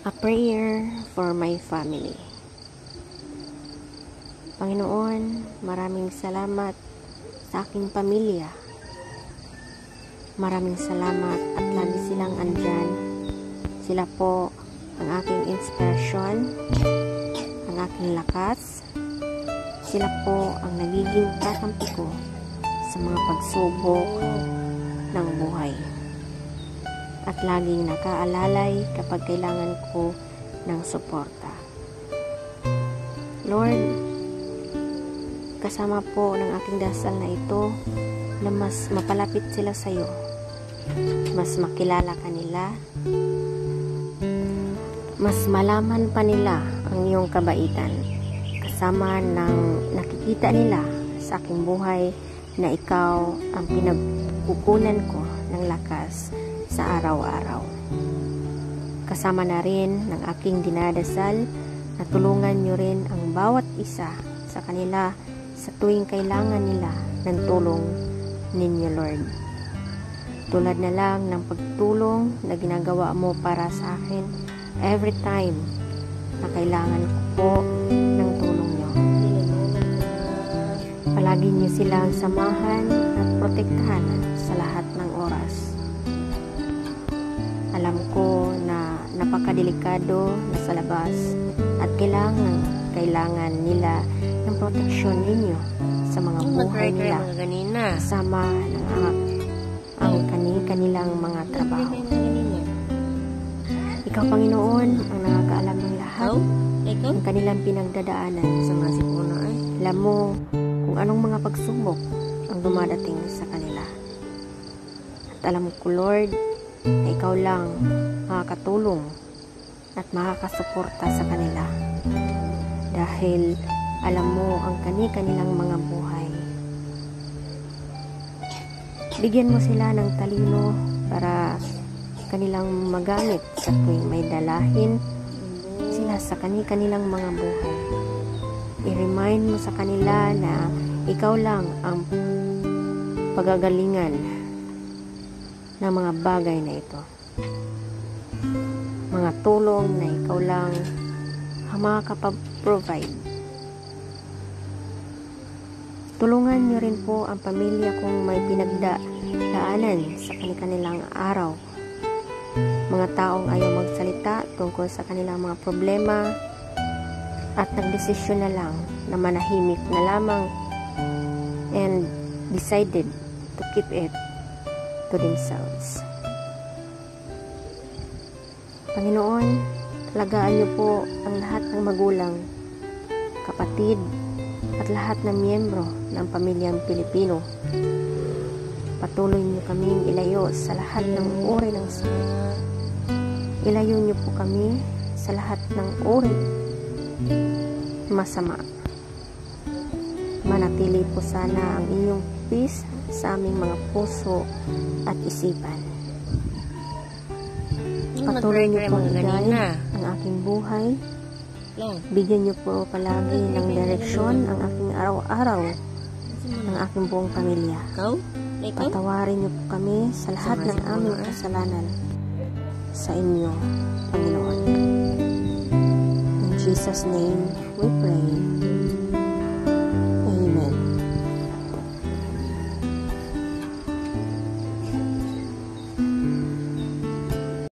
A prayer for my family. Panginoon, maraming salamat sa aking pamilya. Maraming salamat at lagi silang andyan. Sila po ang aking inspirasyon, ang aking lakas. Sila po ang nagiging kakampi ko sa mga pagsubok ng buhay. At laging nakaalalay kapag kailangan ko ng suporta. Lord, kasama po ng aking dasal na ito na mas mapalapit sila sa iyo. Mas makilala ka nila. Mas malaman pa nila ang iyong kabaitan. Kasama ng nakikita nila sa aking buhay na ikaw ang pinagkukunan ko ng lakas sa araw-araw. Kasama na rin ng aking dinadasal na tulungan nyo rin ang bawat isa sa kanila sa tuwing kailangan nila ng tulong ninyo, Lord. Tulad na lang ng pagtulong na ginagawa mo para sa akin every time na kailangan ko po ng tulong nyo. Palagi nyo silang samahan at protektahan sa lahat ng oras. Alam ko na napakadelikado na sa labas at kailangan nila ng proteksyon ninyo sa mga buhay nila kasama ng ang kanilang mga trabaho. Ikaw, Panginoon, ang nakakaalam ng lahat ng kanilang pinagdadaanan sa mga sipuna. Alam mo kung anong mga pagsubok ang dumadating sa kanila. At alam ko, Lord, na ikaw lang makakatulong at makakasuporta sa kanila dahil alam mo ang kanilang mga buhay. Bigyan mo sila ng talino para kanilang magamit sa tuwing may dalahin sila sa kanilang mga buhay. I-remind mo sa kanila na ikaw lang ang pagagalingan ng mga bagay na ito. Mga tulong na ikaw lang ang makakapag-provide. Tulungan niyo rin po ang pamilya kung may pinagdaanan sa kanilang araw. Mga taong ayaw magsalita tungkol sa kanilang mga problema at nagdesisyon na lang na manahimik na lamang and decided to keep it to themselves. Panginoon, alagaan niyo po ang lahat ng magulang, kapatid, at lahat ng miyembro ng pamilyang Pilipino. Patuloy niyo kaming ilayo sa lahat ng uri ng sakit. Ilayo niyo po kami sa lahat ng uri masama. Manatili po sana ang iyong peace sa aming mga puso at isipan. Patuloy niyo po i-guide ang aking buhay. Bigyan niyo po palagi ng direksyon ang aking araw-araw ng aking buong pamilya. Patawarin niyo po kami sa lahat ng aming kasalanan sa inyo, Panginoon. In Jesus' name we pray.